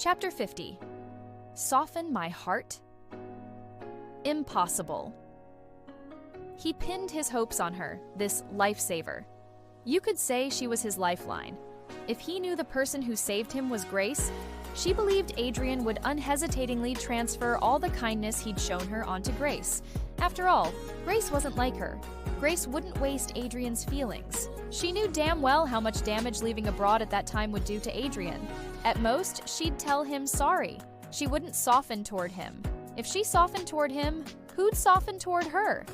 Chapter 50. Soften my heart? Impossible. He pinned his hopes on her, this lifesaver. You could say she was his lifeline. If he knew the person who saved him was Grace, she believed Adrian would unhesitatingly transfer all the kindness he'd shown her onto Grace. After all, Grace wasn't like her. Grace wouldn't waste Adrian's feelings. She knew damn well how much damage leaving abroad at that time would do to Adrian. At most, she'd tell him sorry. She wouldn't soften toward him. If she softened toward him, who'd soften toward her?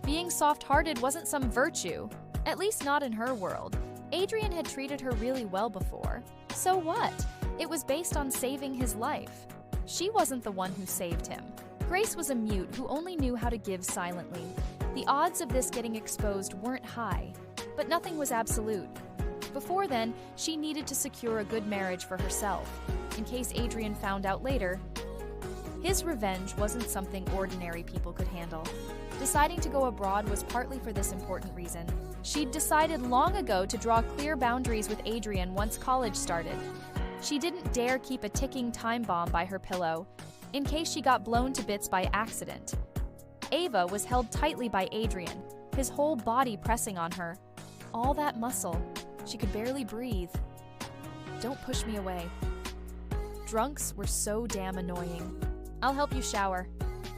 Being soft-hearted wasn't some virtue. At least not in her world. Adrian had treated her really well before. So what? It was based on saving his life. She wasn't the one who saved him. Grace was a mute who only knew how to give silently. The odds of this getting exposed weren't high, but nothing was absolute. Before then, she needed to secure a good marriage for herself, in case Adrian found out later. His revenge wasn't something ordinary people could handle. Deciding to go abroad was partly for this important reason. She'd decided long ago to draw clear boundaries with Adrian once college started. She didn't dare keep a ticking time bomb by her pillow, in case she got blown to bits by accident. Ava was held tightly by Adrian, his whole body pressing on her. All that muscle. She could barely breathe. Don't push me away. Drunks were so damn annoying. I'll help you shower.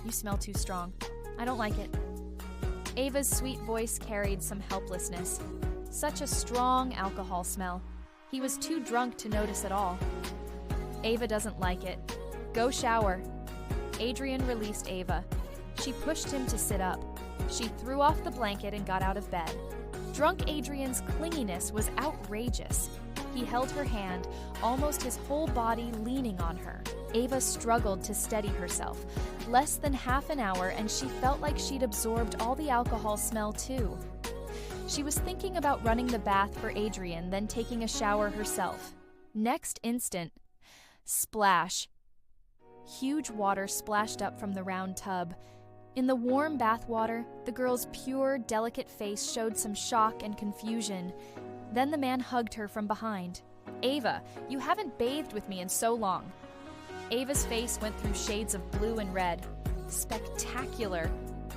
You smell too strong. I don't like it. Ava's sweet voice carried some helplessness. Such a strong alcohol smell. He was too drunk to notice at all. Ava doesn't like it. Go shower. Adrian released Ava. She pushed him to sit up. She threw off the blanket and got out of bed. Drunk Adrian's clinginess was outrageous. He held her hand, almost his whole body leaning on her. Ava struggled to steady herself. Less than half an hour, and she felt like she'd absorbed all the alcohol smell too. She was thinking about running the bath for Adrian, then taking a shower herself. Next instant, splash. Huge water splashed up from the round tub. In the warm bath water, the girl's pure, delicate face showed some shock and confusion. Then the man hugged her from behind. Ava, you haven't bathed with me in so long. Ava's face went through shades of blue and red. Spectacular.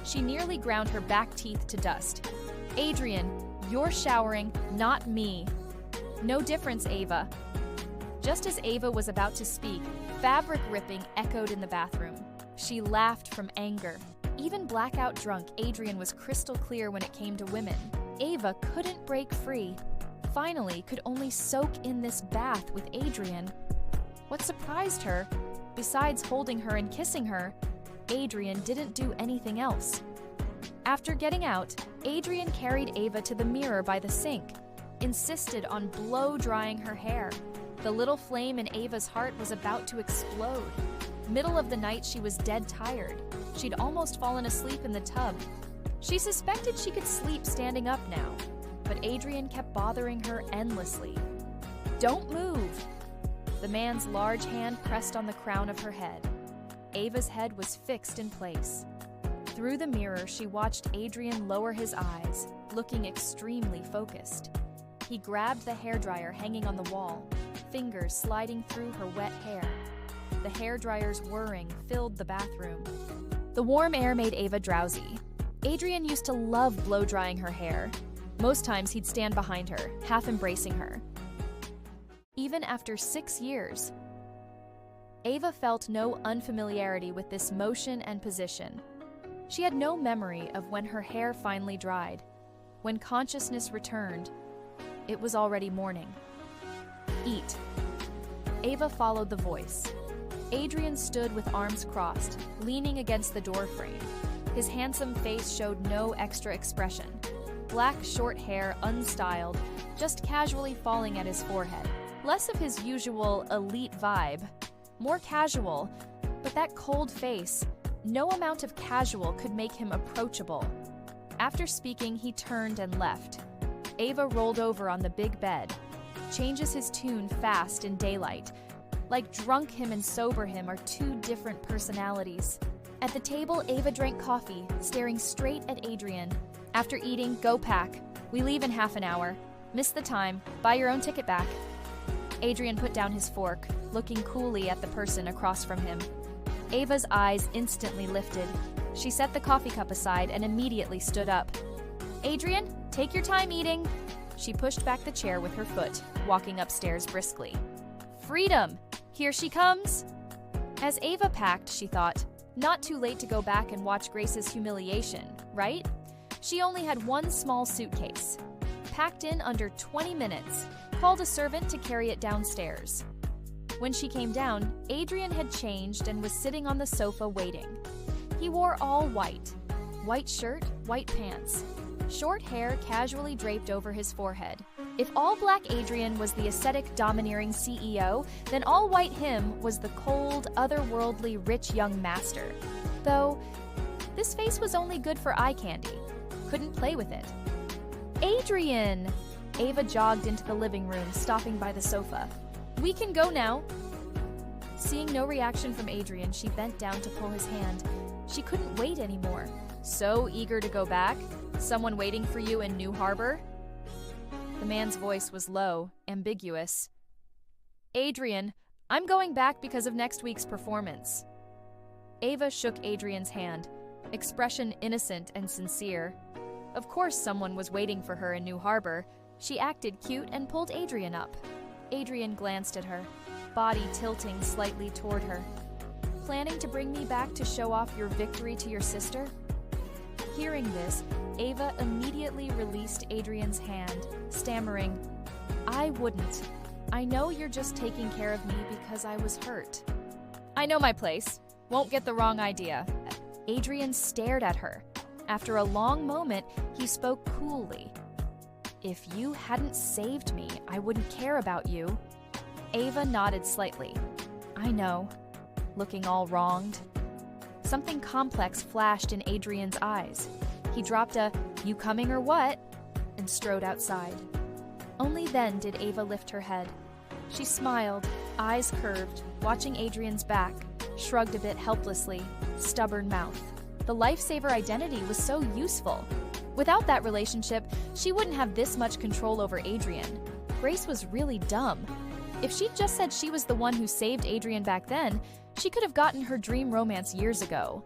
She nearly ground her back teeth to dust. Adrian, you're showering, not me. No difference, Ava. Just as Ava was about to speak, fabric ripping echoed in the bathroom. She laughed from anger. Even blackout drunk, Adrian was crystal clear when it came to women. Ava couldn't break free. Finally, could only soak in this bath with Adrian. What surprised her, besides holding her and kissing her, Adrian didn't do anything else. After getting out, Adrian carried Ava to the mirror by the sink, insisted on blow-drying her hair. The little flame in Ava's heart was about to explode. Middle of the night, she was dead tired. She'd almost fallen asleep in the tub. She suspected she could sleep standing up now, but Adrian kept bothering her endlessly. Don't move! The man's large hand pressed on the crown of her head. Ava's head was fixed in place. Through the mirror, she watched Adrian lower his eyes, looking extremely focused. He grabbed the hairdryer hanging on the wall, fingers sliding through her wet hair. The hairdryer's whirring filled the bathroom. The warm air made Ava drowsy. Adrian used to love blow-drying her hair. Most times he'd stand behind her, half embracing her. Even after 6 years, Ava felt no unfamiliarity with this motion and position. She had no memory of when her hair finally dried. When consciousness returned, it was already morning. Eat. Ava followed the voice. Adrian stood with arms crossed, leaning against the doorframe. His handsome face showed no extra expression. Black short hair, unstyled, just casually falling at his forehead. Less of his usual elite vibe, more casual, but that cold face, no amount of casual could make him approachable. After speaking, he turned and left. Ava rolled over on the big bed, changes his tune fast in daylight. Like drunk him and sober him are two different personalities. At the table, Ava drank coffee, staring straight at Adrian. After eating, go pack. We leave in half an hour. Miss the time. Buy your own ticket back. Adrian put down his fork. looking coolly at the person across from him. Ava's eyes instantly lifted. She set the coffee cup aside and immediately stood up. "Adrian, take your time eating." She pushed back the chair with her foot, walking upstairs briskly. "Freedom! Here she comes!" As Ava packed, she thought, not too late to go back and watch Grace's humiliation, right? She only had one small suitcase. Packed in under 20 minutes, called a servant to carry it downstairs. When she came down, Adrian had changed and was sitting on the sofa waiting. He wore all white. White shirt, white pants. Short hair casually draped over his forehead. If all-black Adrian was the ascetic, domineering CEO, then all-white him was the cold, otherworldly, rich young master. Though, this face was only good for eye candy. Couldn't play with it. "Adrian!" Ava jogged into the living room, stopping by the sofa. "We can go now." Seeing no reaction from Adrian, she bent down to pull his hand. She couldn't wait anymore. So eager to go back? Someone waiting for you in New Harbor? The man's voice was low, ambiguous. "Adrian, I'm going back because of next week's performance." Ava shook Adrian's hand, expression innocent and sincere. Of course someone was waiting for her in New Harbor. She acted cute and pulled Adrian up. Adrian glanced at her, body tilting slightly toward her. "Planning to bring me back to show off your victory to your sister?" Hearing this, Ava immediately released Adrian's hand, stammering, "I wouldn't. I know you're just taking care of me because I was hurt." "I know my place. Won't get the wrong idea." Adrian stared at her. After a long moment, he spoke coolly. "If you hadn't saved me, I wouldn't care about you." Ava nodded slightly. "I know," looking all wronged. Something complex flashed in Adrian's eyes. He dropped a "You coming or what?" and strode outside. Only then did Ava lift her head. She smiled, eyes curved, watching Adrian's back, shrugged a bit helplessly, stubborn mouth. The lifesaver identity was so useful. Without that relationship, she wouldn't have this much control over Adrian. Grace was really dumb. If she'd just said she was the one who saved Adrian back then, she could have gotten her dream romance years ago.